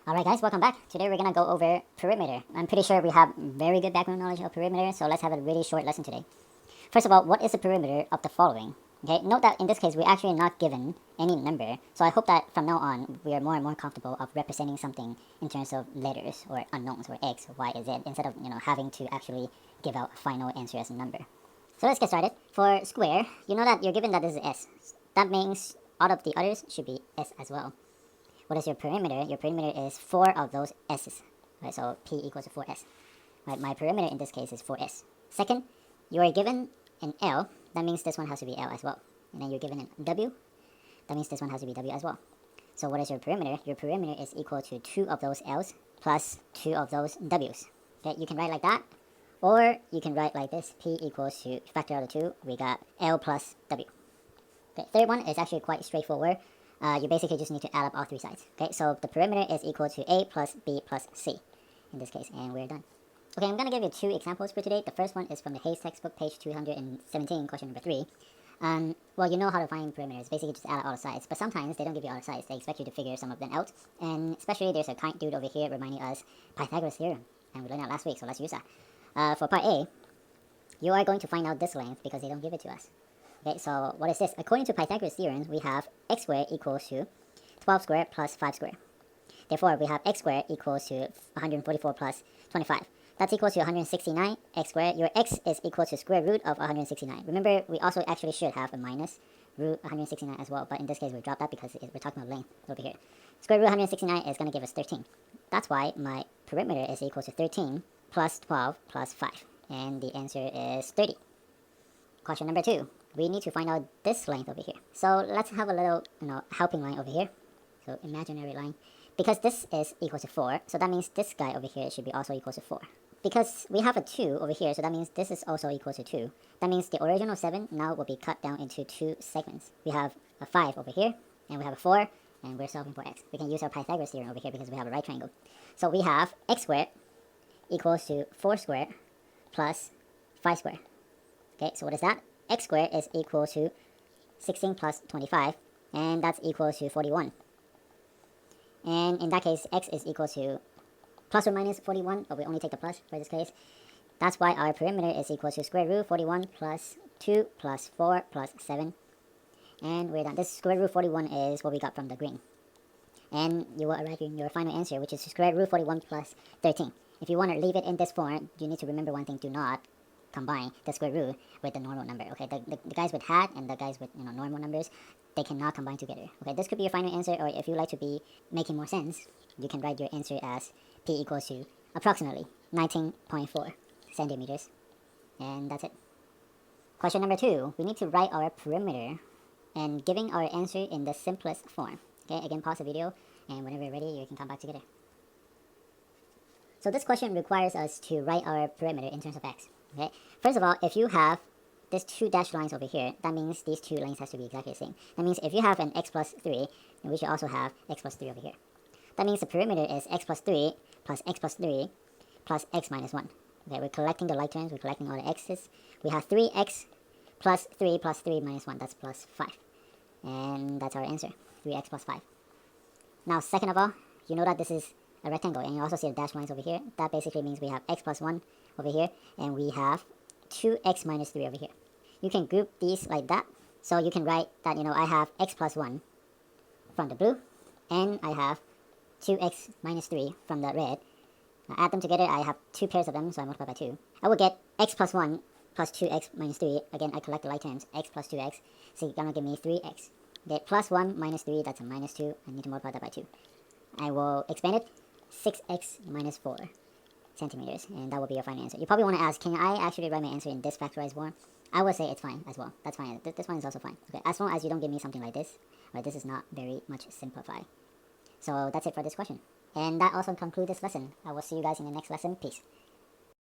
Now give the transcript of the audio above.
Alright guys, welcome back. Today we're gonna go over perimeter. I'm pretty sure we have very good background knowledge of perimeter, so let's have a really short lesson today. First of all, what is the perimeter of the following? Okay, note that in this case we're actually not given any number, so I hope that from now on we are more and more comfortable of representing something in terms of letters or unknowns or x or y or z instead of having to actually give out a final answer as a number. So let's get started. For square, you know that you're given that this is s. That means all of the others should be s as well. What is your perimeter? Your perimeter is 4 of those s's. Right, so P equals to 4s. Right, my perimeter in this case is 4s. Second, you are given an L. That means this one has to be L as well. And then you're given an W. That means this one has to be W as well. So what is your perimeter? Your perimeter is equal to 2 of those L's plus 2 of those W's. Okay, you can write like that. Or you can write like this. P equals to, factor out the 2, we got L plus W. Okay, third one is actually quite straightforward. You basically just need to add up all 3 sides. Okay, so the perimeter is equal to A plus B plus C in this case, and we're done. Okay, I'm going to give you 2 examples for today. The first one is from the Haese textbook, page 217, question number 3. Well, you know how to find perimeters. Basically, just add up all the sides. But sometimes they don't give you all the sides. They expect you to figure some of them out. And especially, there's a kind dude over here reminding us Pythagoras Theorem. And we learned that last week, so let's use that. For part A, you are going to find out this length because they don't give it to us. Okay, so what is this? According to Pythagoras theorem, we have x squared equals to 12 squared plus 5 squared. Therefore, we have x squared equals to 144 plus 25. That's equal to 169 x squared. Your x is equal to square root of 169. Remember, we also actually should have a minus root 169 as well, but in this case, we dropped that because we're talking about length over here. Square root 169 is going to give us 13. That's why my perimeter is equal to 13 plus 12 plus 5. And the answer is 30. Question number 2. We need to find out this length over here. So let's have a little, helping line over here. So imaginary line. Because this is equal to 4, so that means this guy over here should be also equal to 4. Because we have a 2 over here, so that means this is also equal to 2. That means the original 7 now will be cut down into 2 segments. We have a 5 over here, and we have a 4, and we're solving for x. We can use our Pythagoras theorem over here because we have a right triangle. So we have x squared equals to 4 squared plus 5 squared. Okay, so what is that? X squared is equal to 16 plus 25, and that's equal to 41. And in that case, x is equal to plus or minus 41, but we only take the plus for this case. That's why our perimeter is equal to square root 41 plus 2 plus 4 plus 7. And we're done. This square root 41 is what we got from the green. And you will arrive in your final answer, which is square root 41 plus 13. If you want to leave it in this form, you need to remember one thing. Do not combine the square root with the normal number. Okay, the guys with hat and the guys with normal numbers, they cannot combine together. Okay, this could be your final answer, or if you like to be making more sense, you can write your answer as P equals to approximately 19.4 centimeters. And that's it. Question number 2, we need to write our perimeter and giving our answer in the simplest form. Okay, again, pause the video, and whenever you're ready, you can come back together. So this question requires us to write our perimeter in terms of x. Okay. First of all, if you have these 2 dashed lines over here, that means these 2 lengths has to be exactly the same. That means if you have an x plus 3, then we should also have x plus 3 over here. That means the perimeter is x plus 3 plus x plus 3 plus x minus 1. Okay, we're collecting the like terms, we're collecting all the x's. We have 3x plus 3 plus 3 minus 1, that's plus 5. And that's our answer, 3x plus 5. Now, second of all, you know that this is a rectangle, and you also see the dashed lines over here. That basically means we have x plus 1 over here, and we have 2x minus 3 over here. You can group these like that. So you can write that, I have x plus 1 from the blue, and I have 2x minus 3 from the red. Now add them together, I have 2 pairs of them, so I multiply by 2. I will get x plus 1 plus 2x minus 3. Again, I collect the like terms, x plus 2x, so you're going to give me 3x. Okay, plus 1 minus 3, that's a minus 2. I need to multiply that by 2. I will expand it, 6x minus 4 centimeters, and that will be your final answer. You probably want to ask, can I actually write my answer in this factorized form? I would say it's fine as well. That's fine. This one is also fine. Okay, as long as you don't give me something like this, right? This is not very much simplified. So that's it for this question. And that also concludes this lesson. I will see you guys in the next lesson. Peace.